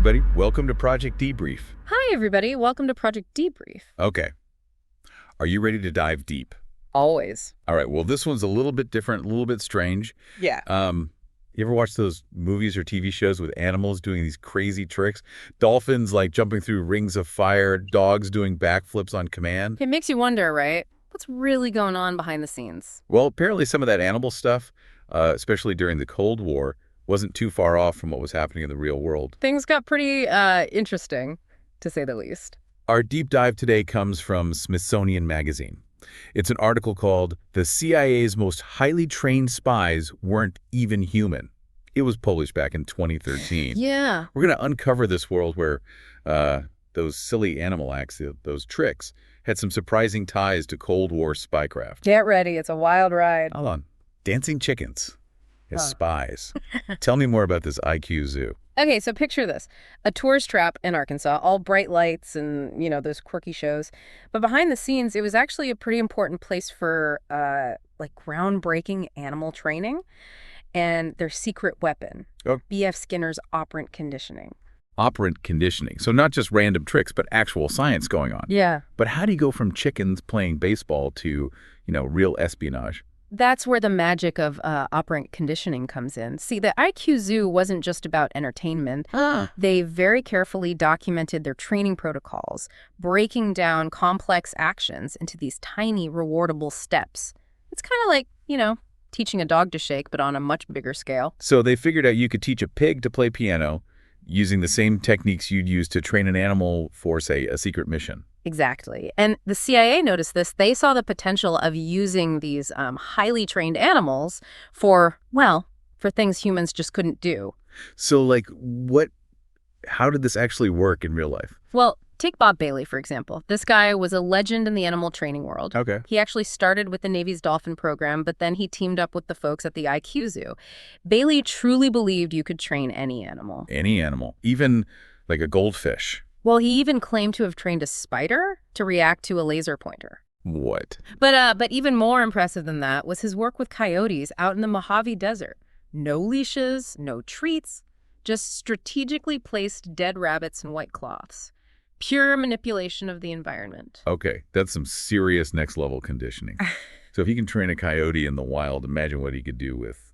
everybody. Welcome to Project Debrief. Hi, everybody. Welcome to Project Debrief. Okay. Are you ready to dive deep? Always. All right. Well, this one's a little bit different, a little bit strange. Yeah. You ever watch those movies or TV shows with animals doing these crazy tricks? Dolphins, like, jumping through rings of fire, dogs doing backflips on command? It makes you wonder, right? What's really going on behind the scenes? Well, apparently some of that animal stuff, especially during the Cold War, wasn't too far off from what was happening in the real world. Things got pretty interesting, to say the least. Our deep dive today comes from Smithsonian Magazine. It's an article called "The CIA's Most Highly Trained Spies Weren't Even Human." It was published back in 2013. Yeah. We're going to uncover this world where those silly animal acts, those tricks, had some surprising ties to Cold War spycraft. Get ready. It's a wild ride. Hold on. Dancing chickens as spies. Tell me more about this IQ zoo. Okay, so picture this. A tourist trap in Arkansas, all bright lights and, those quirky shows. But behind the scenes, it was actually a pretty important place for, groundbreaking animal training and their secret weapon, B.F. Skinner's operant conditioning. Operant conditioning. So not just random tricks, but actual science going on. Yeah. But how do you go from chickens playing baseball to, real espionage? That's where the magic of operant conditioning comes in. See, the IQ Zoo wasn't just about entertainment. They very carefully documented their training protocols, breaking down complex actions into these tiny, rewardable steps. It's kind of like, teaching a dog to shake, but on a much bigger scale. So they figured out you could teach a pig to play piano using the same techniques you'd use to train an animal for, say, a secret mission. Exactly. And the CIA noticed this. They saw the potential of using these highly trained animals for things humans just couldn't do. So, how did this actually work in real life? Well, take Bob Bailey, for example. This guy was a legend in the animal training world. Okay. He actually started with the Navy's dolphin program, but then he teamed up with the folks at the IQ Zoo. Bailey truly believed you could train any animal. Any animal, even like a goldfish. Well, he even claimed to have trained a spider to react to a laser pointer. What? But even more impressive than that was his work with coyotes out in the Mojave Desert. No leashes, no treats, just strategically placed dead rabbits in white cloths. Pure manipulation of the environment. Okay, that's some serious next-level conditioning. So if he can train a coyote in the wild, imagine what he could do with,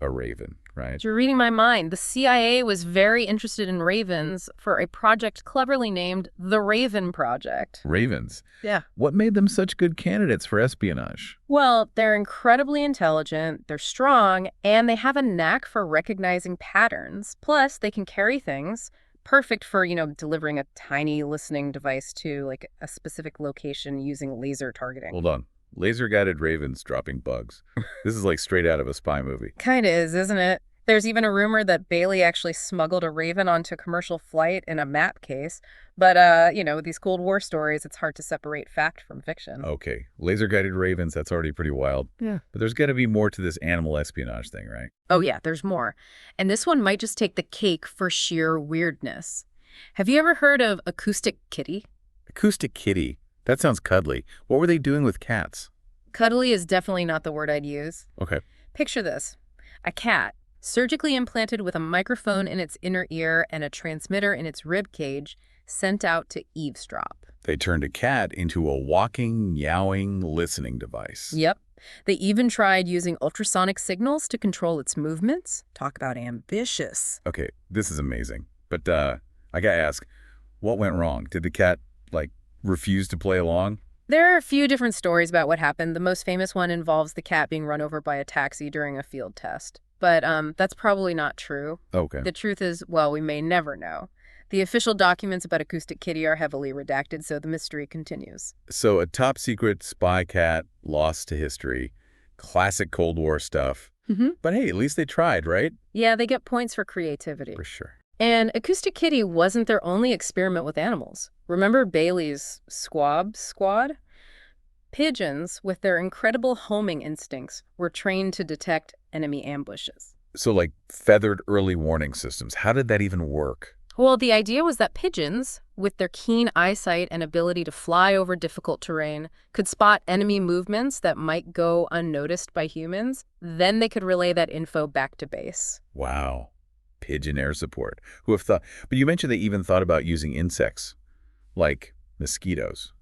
a raven, right? You're reading my mind. The CIA was very interested in ravens for a project cleverly named the Raven Project. Ravens? Yeah. What made them such good candidates for espionage? Well, they're incredibly intelligent, they're strong, and they have a knack for recognizing patterns. Plus, they can carry things. Perfect for, delivering a tiny listening device to, a specific location using laser targeting. Hold on. Laser-guided ravens dropping bugs. This is straight out of a spy movie. Kinda is, isn't it? There's even a rumor that Bailey actually smuggled a raven onto a commercial flight in a map case. But, with these Cold War stories, it's hard to separate fact from fiction. Okay. Laser-guided ravens, that's already pretty wild. Yeah. But there's got to be more to this animal espionage thing, right? Oh, yeah, there's more. And this one might just take the cake for sheer weirdness. Have you ever heard of Acoustic Kitty? Acoustic Kitty? That sounds cuddly. What were they doing with cats? Cuddly is definitely not the word I'd use. Okay. Picture this. A cat, surgically implanted with a microphone in its inner ear and a transmitter in its rib cage, sent out to eavesdrop. They turned a cat into a walking, meowing, listening device. Yep. They even tried using ultrasonic signals to control its movements. Talk about ambitious. Okay, this is amazing. But I gotta ask, what went wrong? Did the cat, refuse to play along? There are a few different stories about what happened. The most famous one involves the cat being run over by a taxi during a field test. But that's probably not true. Okay. The truth is, we may never know. The official documents about Acoustic Kitty are heavily redacted, so the mystery continues. So a top-secret spy cat lost to history. Classic Cold War stuff. Mm-hmm. But hey, at least they tried, right? Yeah, they get points for creativity. For sure. And Acoustic Kitty wasn't their only experiment with animals. Remember Bailey's squab squad? Pigeons, with their incredible homing instincts, were trained to detect enemy ambushes. So feathered early warning systems. How did that even work? Well, the idea was that pigeons, with their keen eyesight and ability to fly over difficult terrain, could spot enemy movements that might go unnoticed by humans. Then they could relay that info back to base. Wow. pigeon air support. Who have thought? But you mentioned they even thought about using insects, like mosquitoes,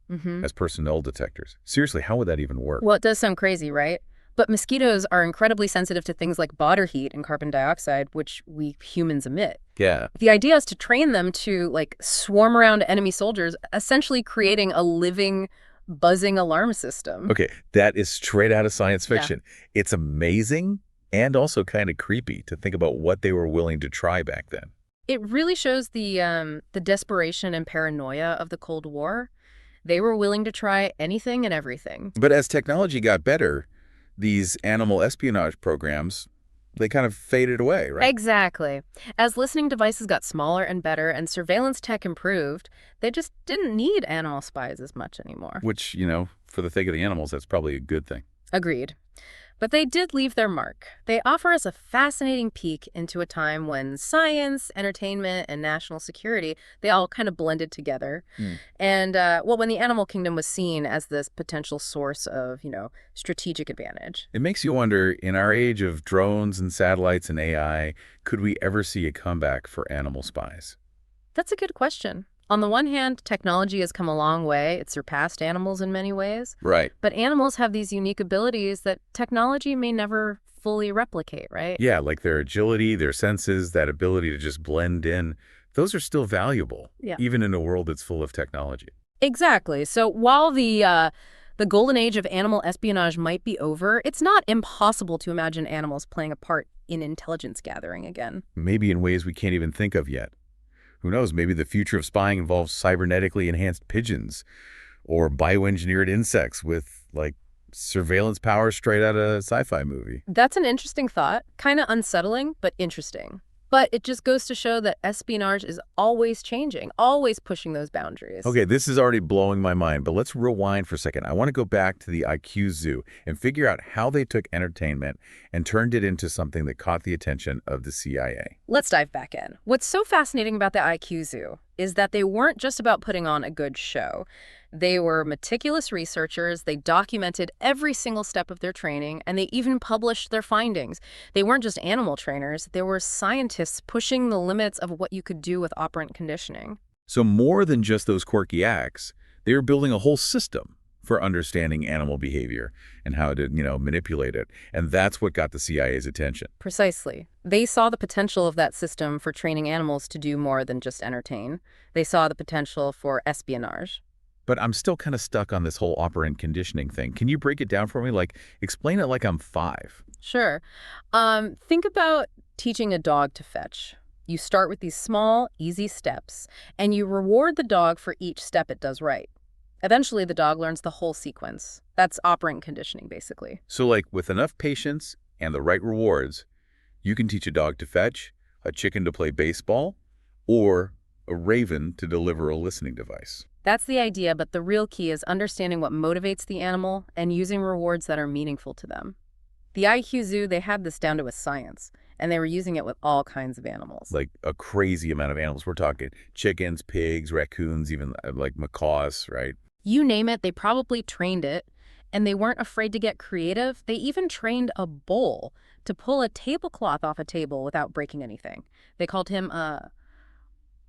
as personnel detectors. Seriously, how would that even work? Well, it does sound crazy, right? But mosquitoes are incredibly sensitive to things like body heat and carbon dioxide, which we humans emit. Yeah. The idea is to train them to, like, swarm around enemy soldiers, essentially creating a living, buzzing alarm system. Okay, that is straight out of science Yeah. fiction. It's amazing and also kind of creepy to think about what they were willing to try back then. It really shows the desperation and paranoia of the Cold War. They were willing to try anything and everything. But as technology got better, these animal espionage programs, they kind of faded away, right? Exactly. As listening devices got smaller and better and surveillance tech improved, they just didn't need animal spies as much anymore. Which, for the sake of the animals, that's probably a good thing. Agreed. But they did leave their mark. They offer us a fascinating peek into a time when science, entertainment, and national security, they all kind of blended together. And, when the animal kingdom was seen as this potential source of, strategic advantage. It makes you wonder, in our age of drones and satellites and AI, could we ever see a comeback for animal spies? That's a good question. On the one hand, technology has come a long way. It surpassed animals in many ways. Right. But animals have these unique abilities that technology may never fully replicate, right? Yeah, like their agility, their senses, that ability to just blend in. Those are still valuable, Yeah. even in a world that's full of technology. Exactly. So while the golden age of animal espionage might be over, it's not impossible to imagine animals playing a part in intelligence gathering again. Maybe in ways we can't even think of yet. Who knows, maybe the future of spying involves cybernetically enhanced pigeons or bioengineered insects with, like, surveillance power straight out of a sci-fi movie. That's an interesting thought. Kind of unsettling, but interesting. But it just goes to show that espionage is always changing, always pushing those boundaries. Okay, this is already blowing my mind, but let's rewind for a second. I want to go back to the IQ Zoo and figure out how they took entertainment and turned it into something that caught the attention of the CIA. Let's dive back in. What's so fascinating about the IQ Zoo is that they weren't just about putting on a good show. They were meticulous researchers, they documented every single step of their training, and they even published their findings. They weren't just animal trainers, they were scientists pushing the limits of what you could do with operant conditioning. So more than just those quirky acts, they were building a whole system for understanding animal behavior and how to, manipulate it. And that's what got the CIA's attention. Precisely. They saw the potential of that system for training animals to do more than just entertain. They saw the potential for espionage. But I'm still kind of stuck on this whole operant conditioning thing. Can you break it down for me? Like, explain it like I'm 5. Sure. Think about teaching a dog to fetch. You start with these small, easy steps, and you reward the dog for each step it does right. Eventually, the dog learns the whole sequence. That's operant conditioning, basically. So, like, with enough patience and the right rewards, you can teach a dog to fetch, a chicken to play baseball, or a raven to deliver a listening device. That's the idea, but the real key is understanding what motivates the animal and using rewards that are meaningful to them. The IQ Zoo, they had this down to a science, and they were using it with all kinds of animals. Like a crazy amount of animals. We're talking chickens, pigs, raccoons, even like macaws, right? You name it, they probably trained it, and they weren't afraid to get creative. They even trained a bull to pull a tablecloth off a table without breaking anything. They called him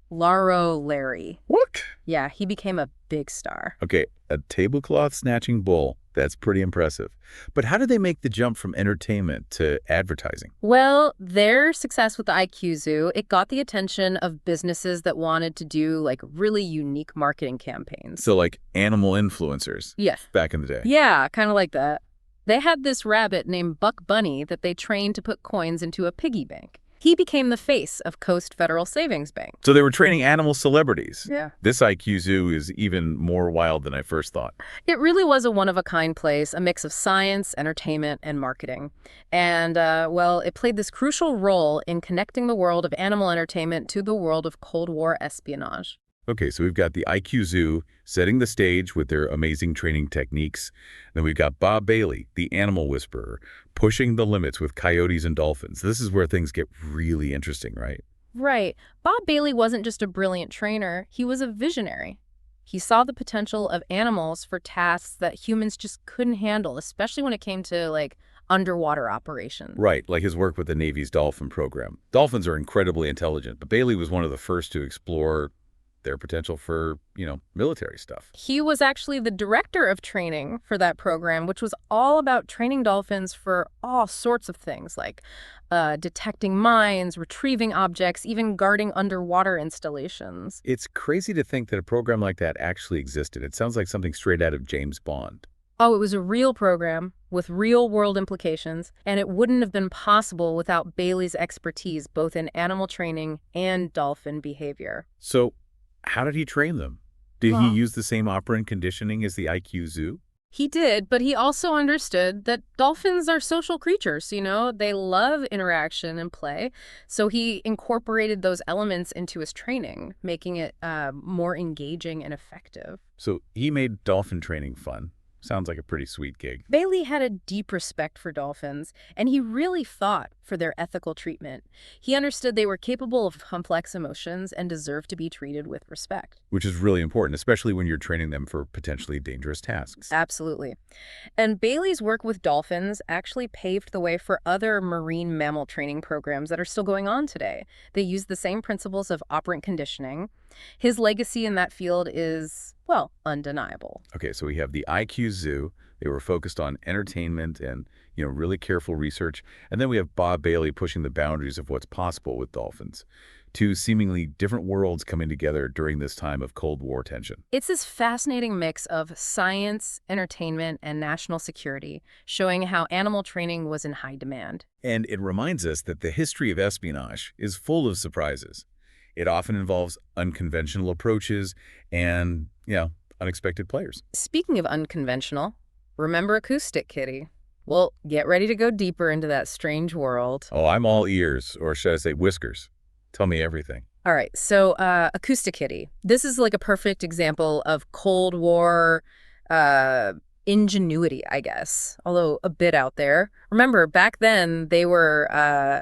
Laro Larry. What? Yeah, he became a big star. Okay, a tablecloth snatching bull. That's pretty impressive. But how did they make the jump from entertainment to advertising? Well, their success with the IQ Zoo, it got the attention of businesses that wanted to do, like, really unique marketing campaigns. So like animal influencers Yes. back in the day. Yeah, kind of like that. They had this rabbit named Buck Bunny that they trained to put coins into a piggy bank. He became the face of Coast Federal Savings Bank. So they were training animal celebrities. Yeah. This IQ Zoo is even more wild than I first thought. It really was a one-of-a-kind place, a mix of science, entertainment, and marketing. And, it played this crucial role in connecting the world of animal entertainment to the world of Cold War espionage. Okay, so we've got the IQ Zoo setting the stage with their amazing training techniques. Then we've got Bob Bailey, the animal whisperer, pushing the limits with coyotes and dolphins. This is where things get really interesting, right? Right. Bob Bailey wasn't just a brilliant trainer, he was a visionary. He saw the potential of animals for tasks that humans just couldn't handle, especially when it came to, like, underwater operations. Right, like his work with the Navy's dolphin program. Dolphins are incredibly intelligent, but Bailey was one of the first to explore their potential for, military stuff. He was actually the director of training for that program, which was all about training dolphins for all sorts of things, like detecting mines, retrieving objects, even guarding underwater installations. It's crazy to think that a program like that actually existed. It sounds like something straight out of James Bond. Oh, it was a real program with real-world implications, and it wouldn't have been possible without Bailey's expertise both in animal training and dolphin behavior. So, how did he train them? Did he Well, use the same operant conditioning as the IQ Zoo? he did, but he also understood that dolphins are social creatures, They love interaction and play. So he incorporated those elements into his training, making it more engaging and effective. So, he made dolphin training fun. Sounds like a pretty sweet gig. Bailey had a deep respect for dolphins, and he really fought for their ethical treatment. He understood they were capable of complex emotions and deserved to be treated with respect. Which is really important, especially when you're training them for potentially dangerous tasks. Absolutely. And Bailey's work with dolphins actually paved the way for other marine mammal training programs that are still going on today. They use the same principles of operant conditioning. His legacy in that field is, well, undeniable. Okay, so we have the IQ Zoo. They were focused on entertainment and, really careful research. And then we have Bob Bailey pushing the boundaries of what's possible with dolphins. Two seemingly different worlds coming together during this time of Cold War tension. It's this fascinating mix of science, entertainment, and national security, showing how animal training was in high demand. And it reminds us that the history of espionage is full of surprises. It often involves unconventional approaches and, unexpected players. Speaking of unconventional, remember Acoustic Kitty? Well, get ready to go deeper into that strange world. Oh, I'm all ears, or should I say whiskers. Tell me everything. All right, so Acoustic Kitty. This is like a perfect example of Cold War ingenuity, I guess, although a bit out there. Remember, back then they were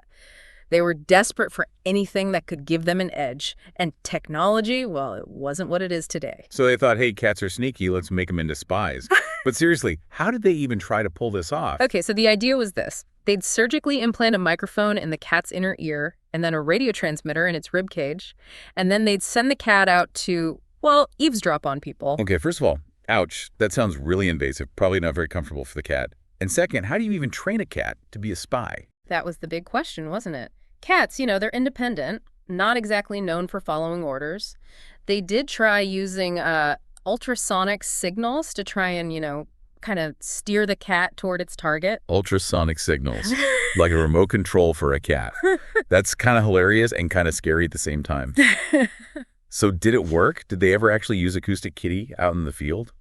desperate for anything that could give them an edge. And technology, well, it wasn't what it is today. So they thought, hey, cats are sneaky, let's make them into spies. But seriously, how did they even try to pull this off? Okay, so the idea was this. They'd surgically implant a microphone in the cat's inner ear and then a radio transmitter in its rib cage. And then they'd send the cat out to, well, eavesdrop on people. Okay, first of all, ouch, that sounds really invasive, probably not very comfortable for the cat. And second, how do you even train a cat to be a spy? That was the big question, wasn't it? Cats, they're independent, not exactly known for following orders. They did try using ultrasonic signals to try and, kind of steer the cat toward its target. Ultrasonic signals, like a remote control for a cat. That's kind of hilarious and kind of scary at the same time. So did it work? Did they ever actually use Acoustic Kitty out in the field?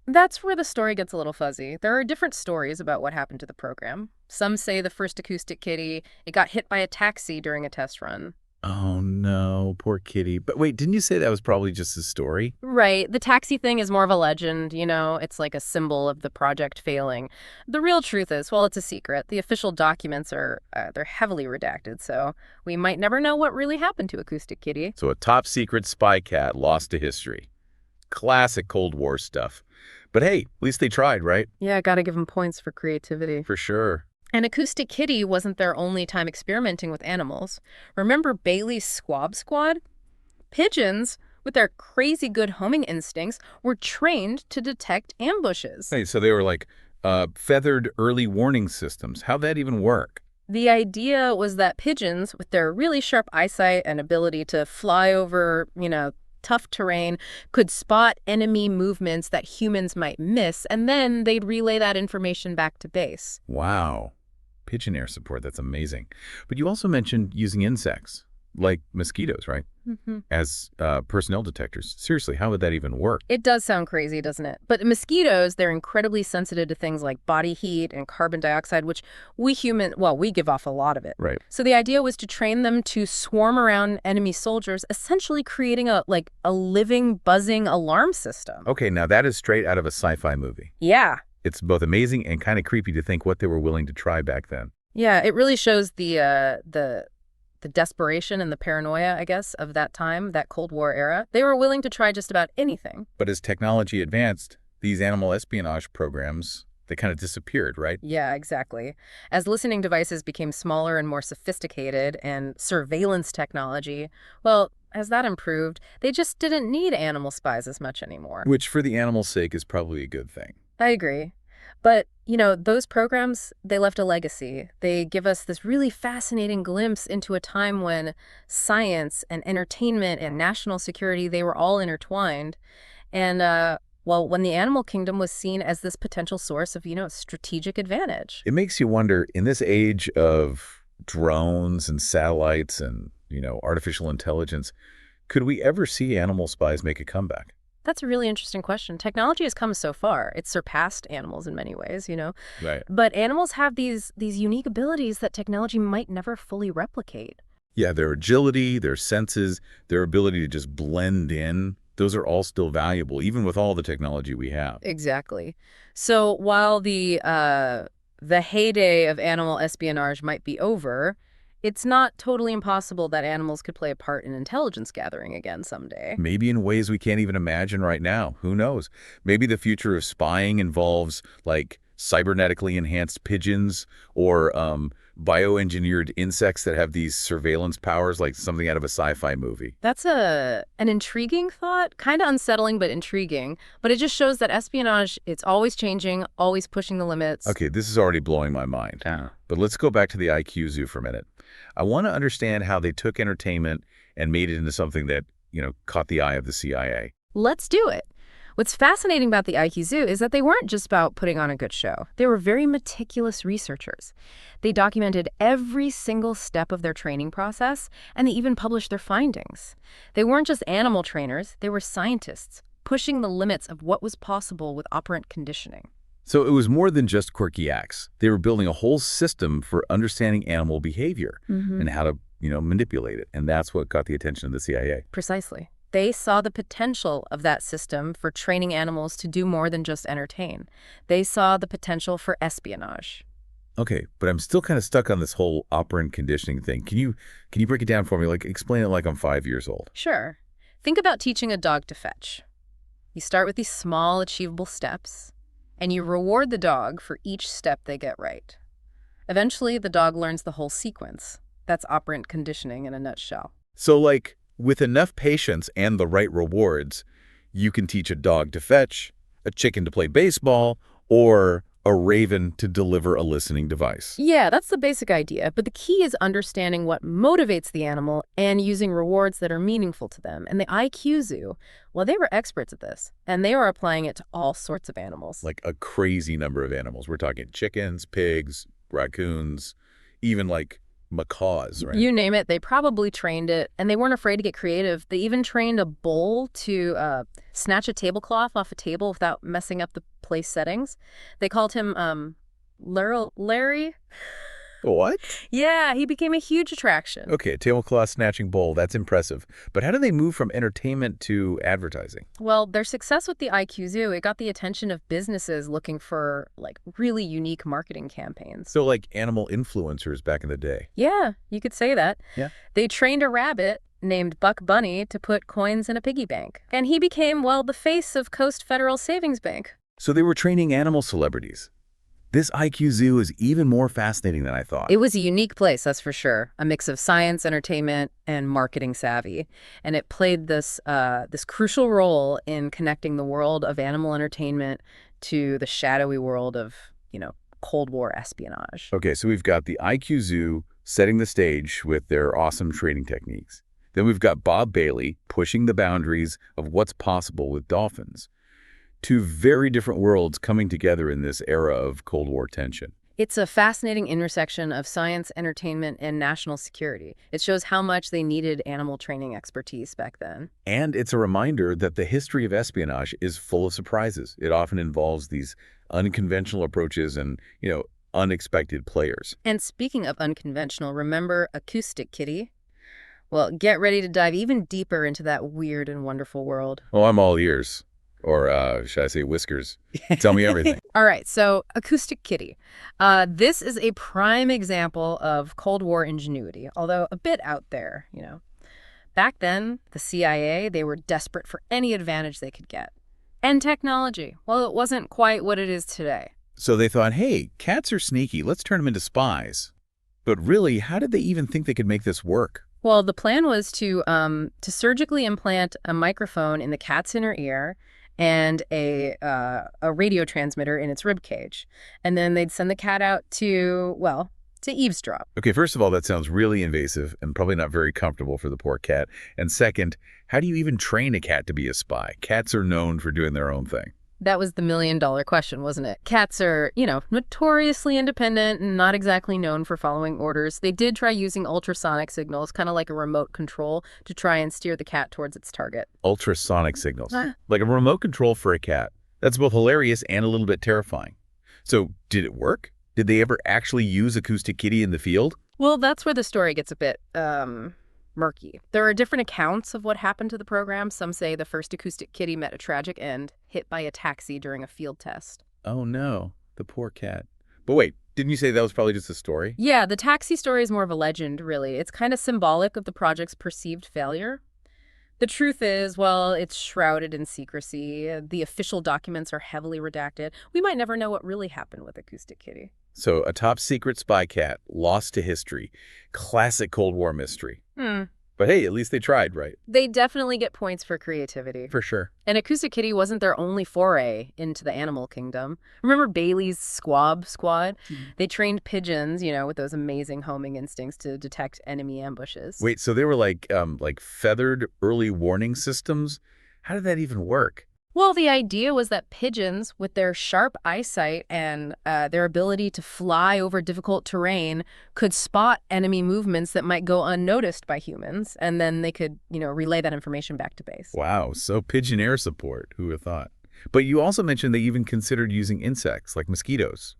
That's where the story gets a little fuzzy. There are different stories about what happened to the program. Some say the first Acoustic Kitty, it got hit by a taxi during a test run. Oh, no, poor kitty. But wait, didn't you say that was probably just a story? Right. The taxi thing is more of a legend, It's like a symbol of the project failing. The real truth is, well, it's a secret. The official documents are, they're heavily redacted, so we might never know what really happened to Acoustic Kitty. So a top-secret spy cat lost to history. Classic Cold War stuff. But hey, at least they tried, right? Yeah, gotta give them points for creativity. For sure. And Acoustic Kitty wasn't their only time experimenting with animals. Remember Bailey's Squab Squad? Pigeons, with their crazy good homing instincts, were trained to detect ambushes. Hey, so they were like feathered early warning systems. How'd that even work? The idea was that pigeons, with their really sharp eyesight and ability to fly over, tough terrain, could spot enemy movements that humans might miss, and then they'd relay that information back to base. Wow. Pigeon air support, that's amazing. But you also mentioned using insects, like mosquitoes, right? Mm-hmm. As personnel detectors. Seriously, how would that even work? It does sound crazy, doesn't it? But mosquitoes, they're incredibly sensitive to things like body heat and carbon dioxide, which we give off a lot of it. Right. So the idea was to train them to swarm around enemy soldiers, essentially creating a living, buzzing alarm system. Okay, now that is straight out of a sci-fi movie. Yeah. It's both amazing and kind of creepy to think what they were willing to try back then. Yeah, it really shows the desperation and the paranoia, I guess, of that time, that Cold War era. They were willing to try just about anything. But as technology advanced, these animal espionage programs, They kind of disappeared, right? Yeah, exactly. As listening devices became smaller and more sophisticated and surveillance technology, well, as that improved, they just didn't need animal spies as much anymore. Which, for the animal's sake, is probably a good thing. I agree. But, those programs, they left a legacy. They give us this really fascinating glimpse into a time when science and entertainment and national security, they were all intertwined. And, well, when the animal kingdom was seen as this potential source of, strategic advantage. It makes you wonder, in this age of drones and satellites and, artificial intelligence, could we ever see animal spies make a comeback? That's a really interesting question. Technology has come so far. It's surpassed animals in many ways. Right. But animals have these unique abilities that technology might never fully replicate. Yeah, their agility, their senses, their ability to just blend in, those are all still valuable, even with all the technology we have. Exactly. So while the heyday of animal espionage might be over, it's not totally impossible that animals could play a part in intelligence gathering again someday. Maybe in ways we can't even imagine right now. Who knows? Maybe the future of spying involves, like, cybernetically enhanced pigeons or bioengineered insects that have these surveillance powers, like something out of a sci-fi movie. That's an intriguing thought, kind of unsettling but intriguing. But it just shows that espionage, it's always changing, always pushing the limits. Okay, this is already blowing my mind. Yeah. But let's go back to the IQ Zoo for a minute. I want to understand how they took entertainment and made it into something that, caught the eye of the CIA. Let's do it. What's fascinating about the IQ Zoo is that they weren't just about putting on a good show. They were very meticulous researchers. They documented every single step of their training process, and they even published their findings. They weren't just animal trainers, they were scientists, pushing the limits of what was possible with operant conditioning. So it was more than just quirky acts. They were building a whole system for understanding animal behavior and how to, manipulate it. And that's what got the attention of the CIA. Precisely. They saw the potential of that system for training animals to do more than just entertain. They saw the potential for espionage. Okay, but I'm still kind of stuck on this whole operant conditioning thing. Can you break it down for me? Like, explain it like I'm 5 years old. Sure. Think about teaching a dog to fetch. You start with these small, achievable steps, and you reward the dog for each step they get right. Eventually, the dog learns the whole sequence. That's operant conditioning in a nutshell. So, like, with enough patience and the right rewards, you can teach a dog to fetch, a chicken to play baseball, or a raven to deliver a listening device. Yeah, that's the basic idea, but the key is understanding what motivates the animal and using rewards that are meaningful to them. And the IQ Zoo, well, they were experts at this, and they were applying it to all sorts of animals. Like a crazy number of animals. We're talking chickens, pigs, raccoons, even like macaws, right? You name it, they probably trained it, and they weren't afraid to get creative. They even trained a bull to snatch a tablecloth off a table without messing up the place settings. They called him Larry. What? Yeah, he became a huge attraction. Okay, tablecloth snatching bull, that's impressive. But how do they move from entertainment to advertising? Well, their success with the IQ Zoo, it got the attention of businesses looking for, like, really unique marketing campaigns. So like animal influencers back in the day. Yeah, you could say that. Yeah. They trained a rabbit named Buck Bunny to put coins in a piggy bank. And he became, well, the face of Coast Federal Savings Bank. So they were training animal celebrities. This IQ Zoo is even more fascinating than I thought. It was a unique place, that's for sure. A mix of science, entertainment, and marketing savvy. And it played this crucial role in connecting the world of animal entertainment to the shadowy world of, Cold War espionage. Okay, so we've got the IQ Zoo setting the stage with their awesome training techniques. Then we've got Bob Bailey pushing the boundaries of what's possible with dolphins. Two very different worlds coming together in this era of Cold War tension. It's a fascinating intersection of science, entertainment, and national security. It shows how much they needed animal training expertise back then. And it's a reminder that the history of espionage is full of surprises. It often involves these unconventional approaches and, unexpected players. And speaking of unconventional, remember Acoustic Kitty? Well, get ready to dive even deeper into that weird and wonderful world. Oh, I'm all ears. Or should I say whiskers? Tell me everything. All right, so Acoustic Kitty. This is a prime example of Cold War ingenuity, although a bit out there, Back then, the CIA, they were desperate for any advantage they could get. And technology, well, it wasn't quite what it is today. So they thought, hey, cats are sneaky, let's turn them into spies. But really, how did they even think they could make this work? Well, the plan was to surgically implant a microphone in the cat's inner ear and a radio transmitter in its rib cage. And then they'd send the cat out to eavesdrop. Okay, first of all, that sounds really invasive and probably not very comfortable for the poor cat. And second, how do you even train a cat to be a spy? Cats are known for doing their own thing. That was the million-dollar question, wasn't it? Cats are, notoriously independent and not exactly known for following orders. They did try using ultrasonic signals, kind of like a remote control, to try and steer the cat towards its target. Ultrasonic signals. Like a remote control for a cat. That's both hilarious and a little bit terrifying. So, did it work? Did they ever actually use Acoustic Kitty in the field? Well, that's where the story gets a bit, murky. There are different accounts of what happened to the program. Some say the first Acoustic Kitty met a tragic end, hit by a taxi during a field test. Oh no, the poor cat. But wait, didn't you say that was probably just a story? Yeah, the taxi story is more of a legend, really. It's kind of symbolic of the project's perceived failure. The truth is, well, it's shrouded in secrecy. The official documents are heavily redacted. We might never know what really happened with Acoustic Kitty. So, a top-secret spy cat, lost to history. Classic Cold War mystery. But hey, at least they tried, right? They definitely get points for creativity. For sure. And Acoustic Kitty wasn't their only foray into the animal kingdom. Remember Bailey's Squab Squad? They trained pigeons, with those amazing homing instincts to detect enemy ambushes. Wait, so they were like feathered early warning systems? How did that even work? Well, the idea was that pigeons, with their sharp eyesight and their ability to fly over difficult terrain, could spot enemy movements that might go unnoticed by humans, and then they could, relay that information back to base. Wow, so pigeon air support. Who would have thought? But you also mentioned they even considered using insects, like mosquitoes,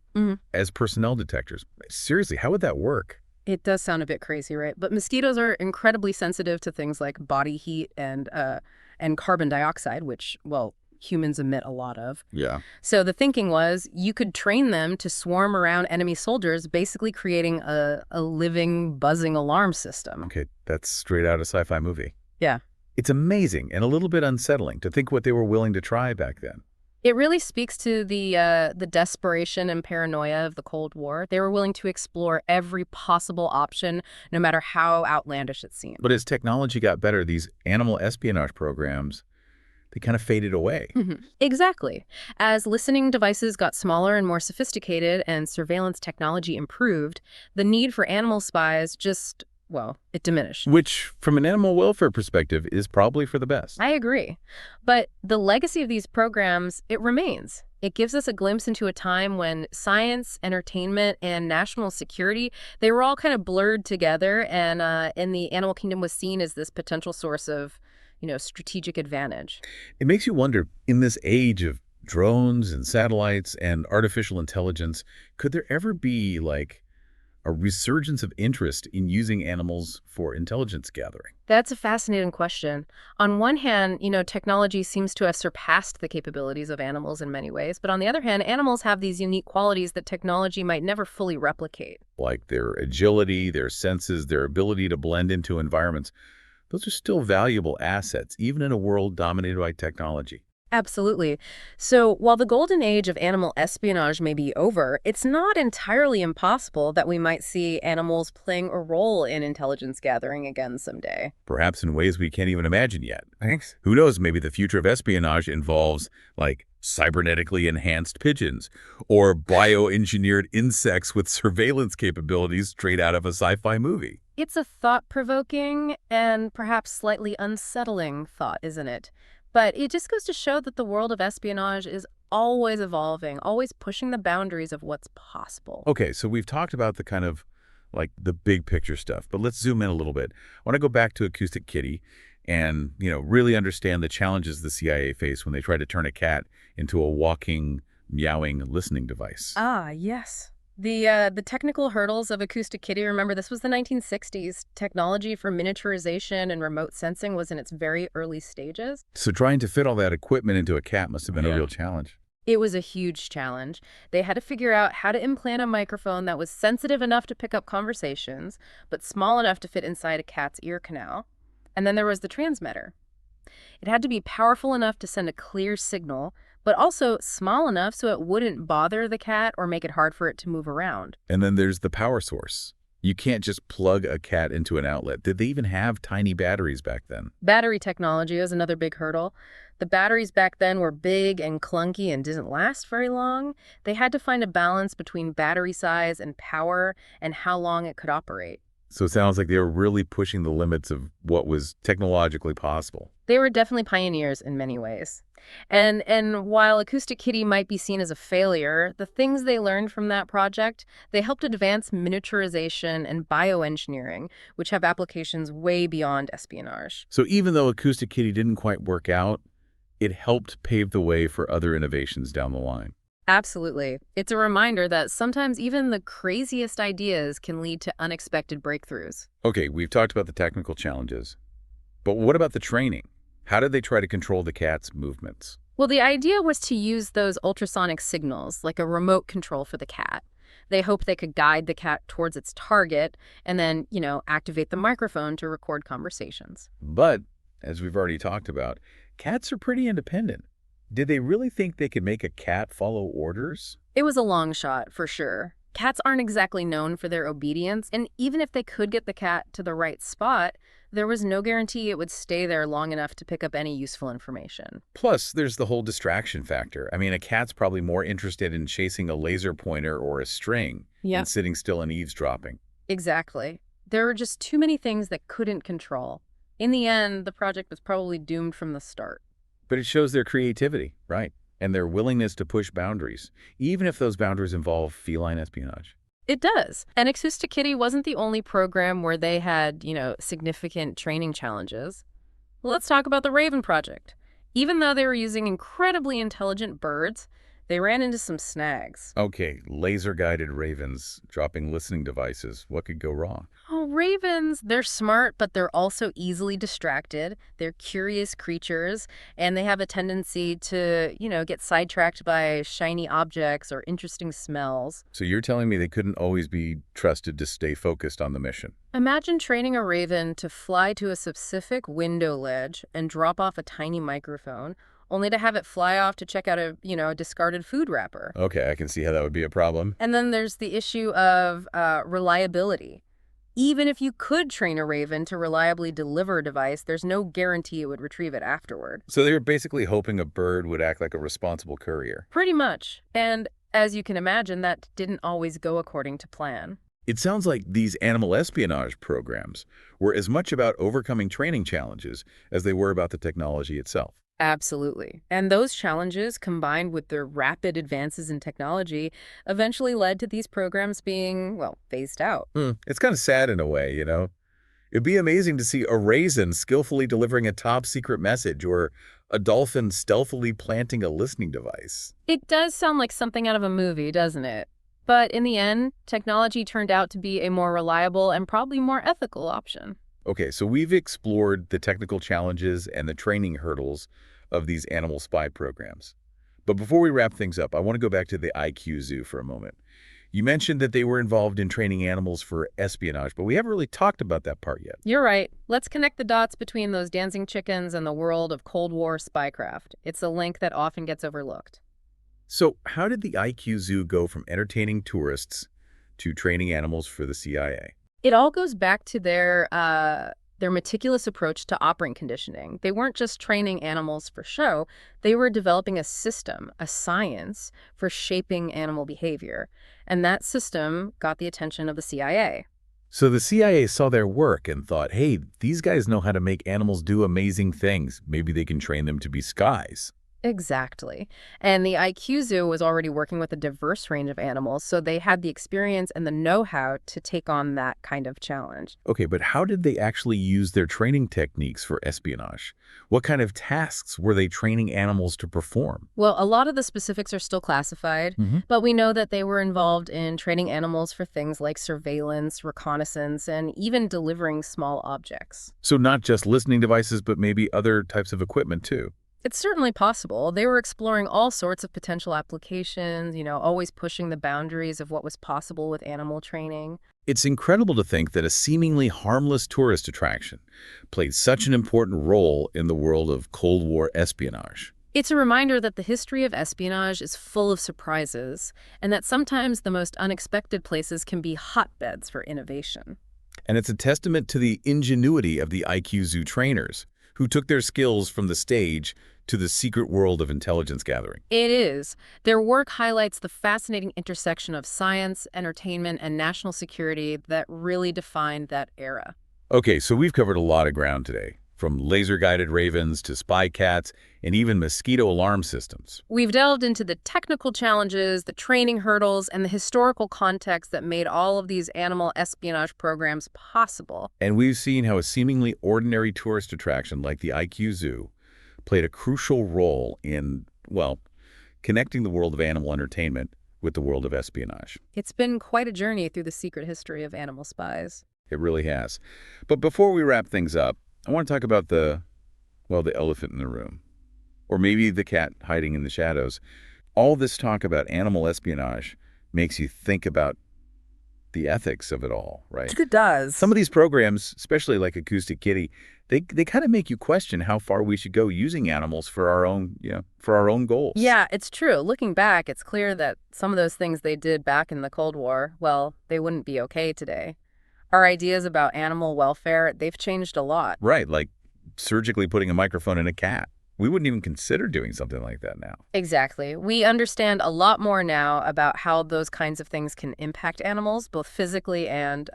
as personnel detectors. Seriously, how would that work? It does sound a bit crazy, right? But mosquitoes are incredibly sensitive to things like body heat and carbon dioxide, which, well, humans emit a lot of. Yeah. So the thinking was you could train them to swarm around enemy soldiers, basically creating a living, buzzing alarm system. Okay, that's straight out of a sci-fi movie. Yeah. It's amazing and a little bit unsettling to think what they were willing to try back then. It really speaks to the desperation and paranoia of the Cold War. They were willing to explore every possible option, no matter how outlandish it seemed. But as technology got better, these animal espionage programs, they kind of faded away. Exactly. As listening devices got smaller and more sophisticated and surveillance technology improved, the need for animal spies just, it diminished. Which, from an animal welfare perspective, is probably for the best. I agree. But the legacy of these programs, it remains. It gives us a glimpse into a time when science, entertainment, and national security, they were all kind of blurred together, and the animal kingdom was seen as this potential source of strategic advantage. It makes you wonder, in this age of drones and satellites and artificial intelligence, could there ever be, like, a resurgence of interest in using animals for intelligence gathering? That's a fascinating question. On one hand, technology seems to have surpassed the capabilities of animals in many ways. But on the other hand, animals have these unique qualities that technology might never fully replicate. Like their agility, their senses, their ability to blend into environments. Those are still valuable assets, even in a world dominated by technology. Absolutely. So while the golden age of animal espionage may be over, it's not entirely impossible that we might see animals playing a role in intelligence gathering again someday. Perhaps in ways we can't even imagine yet. Thanks. Who knows, maybe the future of espionage involves, like, cybernetically enhanced pigeons or bioengineered insects with surveillance capabilities straight out of a sci-fi movie. It's a thought-provoking and perhaps slightly unsettling thought, isn't it? But it just goes to show that the world of espionage is always evolving, always pushing the boundaries of what's possible. Okay, so we've talked about the kind of, like, the big picture stuff, but let's zoom in a little bit. I want to go back to Acoustic Kitty and, really understand the challenges the CIA faced when they tried to turn a cat into a walking, meowing listening device. Ah, yes. The technical hurdles of Acoustic Kitty, remember, this was the 1960s. Technology for miniaturization and remote sensing was in its very early stages. So trying to fit all that equipment into a cat must have been a real challenge. It was a huge challenge. They had to figure out how to implant a microphone that was sensitive enough to pick up conversations, but small enough to fit inside a cat's ear canal. And then there was the transmitter. It had to be powerful enough to send a clear signal, but also small enough so it wouldn't bother the cat or make it hard for it to move around. And then there's the power source. You can't just plug a cat into an outlet. Did they even have tiny batteries back then? Battery technology is another big hurdle. The batteries back then were big and clunky and didn't last very long. They had to find a balance between battery size and power and how long it could operate. So it sounds like they were really pushing the limits of what was technologically possible. They were definitely pioneers in many ways. And while Acoustic Kitty might be seen as a failure, the things they learned from that project, they helped advance miniaturization and bioengineering, which have applications way beyond espionage. So even though Acoustic Kitty didn't quite work out, it helped pave the way for other innovations down the line. Absolutely. It's a reminder that sometimes even the craziest ideas can lead to unexpected breakthroughs. Okay, we've talked about the technical challenges, but what about the training? How did they try to control the cat's movements? Well, the idea was to use those ultrasonic signals, like a remote control for the cat. They hoped they could guide the cat towards its target and then, activate the microphone to record conversations. But, as we've already talked about, cats are pretty independent. Did they really think they could make a cat follow orders? It was a long shot, for sure. Cats aren't exactly known for their obedience, and even if they could get the cat to the right spot, there was no guarantee it would stay there long enough to pick up any useful information. Plus, there's the whole distraction factor. I mean, a cat's probably more interested in chasing a laser pointer or a string than sitting still and eavesdropping. Exactly. There were just too many things that couldn't control. In the end, the project was probably doomed from the start. But it shows their creativity, right? And their willingness to push boundaries, even if those boundaries involve feline espionage. It does. And Acoustic Kitty wasn't the only program where they had, significant training challenges. Let's talk about the Raven project. Even though they were using incredibly intelligent birds, they ran into some snags. Okay, laser-guided ravens dropping listening devices. What could go wrong? Oh, ravens, they're smart, but they're also easily distracted. They're curious creatures, and they have a tendency to, get sidetracked by shiny objects or interesting smells. So you're telling me they couldn't always be trusted to stay focused on the mission? Imagine training a raven to fly to a specific window ledge and drop off a tiny microphone, only to have it fly off to check out a discarded food wrapper. Okay, I can see how that would be a problem. And then there's the issue of reliability. Even if you could train a raven to reliably deliver a device, there's no guarantee it would retrieve it afterward. So they were basically hoping a bird would act like a responsible courier. Pretty much. And as you can imagine, that didn't always go according to plan. It sounds like these animal espionage programs were as much about overcoming training challenges as they were about the technology itself. Absolutely. And those challenges, combined with the rapid advances in technology, eventually led to these programs being, phased out. It's kind of sad in a way, It'd be amazing to see a raisin skillfully delivering a top-secret message or a dolphin stealthily planting a listening device. It does sound like something out of a movie, doesn't it? But in the end, technology turned out to be a more reliable and probably more ethical option. Okay, so we've explored the technical challenges and the training hurdles of these animal spy programs. But before we wrap things up, I want to go back to the IQ Zoo for a moment. You mentioned that they were involved in training animals for espionage, but we haven't really talked about that part yet. You're right. Let's connect the dots between those dancing chickens and the world of Cold War spycraft. It's a link that often gets overlooked. So how did the IQ Zoo go from entertaining tourists to training animals for the CIA? It all goes back to their meticulous approach to operant conditioning. They weren't just training animals for show. They were developing a system, a science, for shaping animal behavior. And that system got the attention of the CIA. So the CIA saw their work and thought, hey, these guys know how to make animals do amazing things. Maybe they can train them to be spies. Exactly. And the IQ Zoo was already working with a diverse range of animals, so they had the experience and the know-how to take on that kind of challenge. Okay, but how did they actually use their training techniques for espionage? What kind of tasks were they training animals to perform? Well, a lot of the specifics are still classified, but we know that they were involved in training animals for things like surveillance, reconnaissance, and even delivering small objects. So not just listening devices, but maybe other types of equipment too. It's certainly possible. They were exploring all sorts of potential applications, always pushing the boundaries of what was possible with animal training. It's incredible to think that a seemingly harmless tourist attraction played such an important role in the world of Cold War espionage. It's a reminder that the history of espionage is full of surprises, and that sometimes the most unexpected places can be hotbeds for innovation. And it's a testament to the ingenuity of the IQ Zoo trainers, who took their skills from the stage to the secret world of intelligence gathering. It is. Their work highlights the fascinating intersection of science, entertainment, and national security that really defined that era. Okay, so we've covered a lot of ground today, from laser-guided ravens to spy cats and even mosquito alarm systems. We've delved into the technical challenges, the training hurdles, and the historical context that made all of these animal espionage programs possible. And we've seen how a seemingly ordinary tourist attraction like the IQ Zoo played a crucial role in, well, connecting the world of animal entertainment with the world of espionage. It's been quite a journey through the secret history of animal spies. It really has. But before we wrap things up, I want to talk about the elephant in the room. Or maybe the cat hiding in the shadows. All this talk about animal espionage makes you think about the ethics of it all, right? It does. Some of these programs, especially like Acoustic Kitty, they kind of make you question how far we should go using animals for our own, for our own goals. Yeah, it's true. Looking back, it's clear that some of those things they did back in the Cold War, well, they wouldn't be okay today. Our ideas about animal welfare, they've changed a lot. Right, like surgically putting a microphone in a cat. We wouldn't even consider doing something like that now. Exactly. We understand a lot more now about how those kinds of things can impact animals, both physically and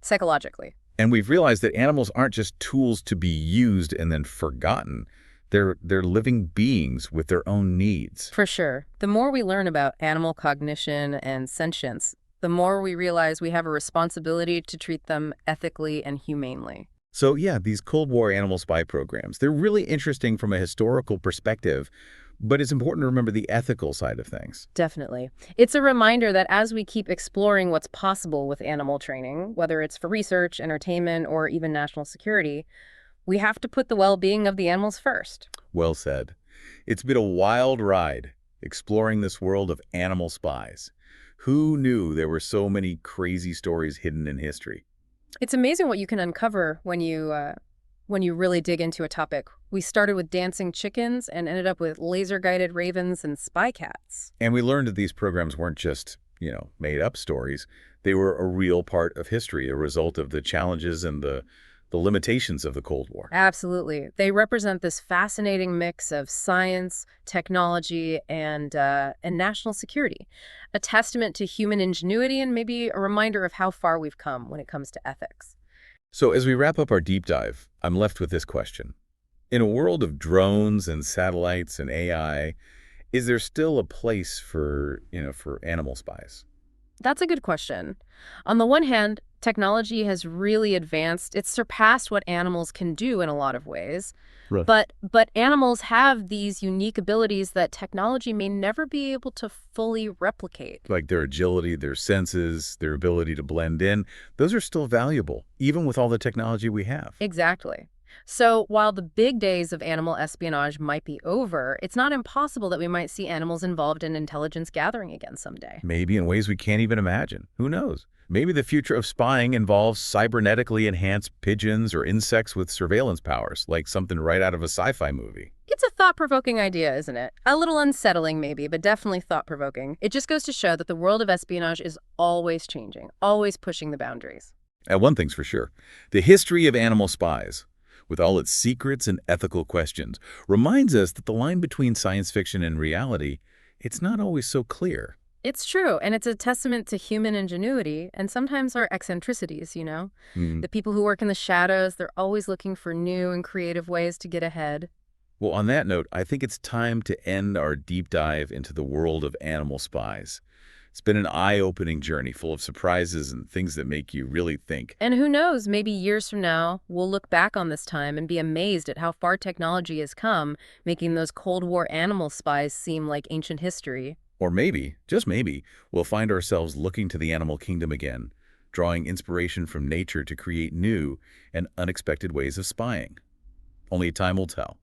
psychologically. And we've realized that animals aren't just tools to be used and then forgotten. They're living beings with their own needs. For sure. The more we learn about animal cognition and sentience, the more we realize we have a responsibility to treat them ethically and humanely. So yeah, these Cold War animal spy programs, they're really interesting from a historical perspective, but it's important to remember the ethical side of things. Definitely. It's a reminder that as we keep exploring what's possible with animal training, whether it's for research, entertainment, or even national security, we have to put the well-being of the animals first. Well said. It's been a wild ride exploring this world of animal spies. Who knew there were so many crazy stories hidden in history? It's amazing what you can uncover when you really dig into a topic. We started with dancing chickens and ended up with laser-guided ravens and spy cats. And we learned that these programs weren't just, made up stories. They were a real part of history, a result of the challenges and the limitations of the Cold War. Absolutely. They represent this fascinating mix of science, technology, and national security, a testament to human ingenuity and maybe a reminder of how far we've come when it comes to ethics. So as we wrap up our deep dive, I'm left with this question. In a world of drones and satellites and AI, is there still a place for animal spies? That's a good question. On the one hand, technology has really advanced. It's surpassed what animals can do in a lot of ways. Right. But animals have these unique abilities that technology may never be able to fully replicate. Like their agility, their senses, their ability to blend in, those are still valuable, even with all the technology we have. Exactly. So while the big days of animal espionage might be over, it's not impossible that we might see animals involved in intelligence gathering again someday. Maybe in ways we can't even imagine. Who knows? Maybe the future of spying involves cybernetically enhanced pigeons or insects with surveillance powers, like something right out of a sci-fi movie. It's a thought-provoking idea, isn't it? A little unsettling maybe, but definitely thought-provoking. It just goes to show that the world of espionage is always changing, always pushing the boundaries. And one thing's for sure, the history of animal spies, with all its secrets and ethical questions, reminds us that the line between science fiction and reality, it's not always so clear. It's true, and it's a testament to human ingenuity and sometimes our eccentricities, The people who work in the shadows, they're always looking for new and creative ways to get ahead. Well, on that note, I think it's time to end our deep dive into the world of animal spies. It's been an eye-opening journey full of surprises and things that make you really think. And who knows, maybe years from now, we'll look back on this time and be amazed at how far technology has come, making those Cold War animal spies seem like ancient history. Or maybe, just maybe, we'll find ourselves looking to the animal kingdom again, drawing inspiration from nature to create new and unexpected ways of spying. Only time will tell.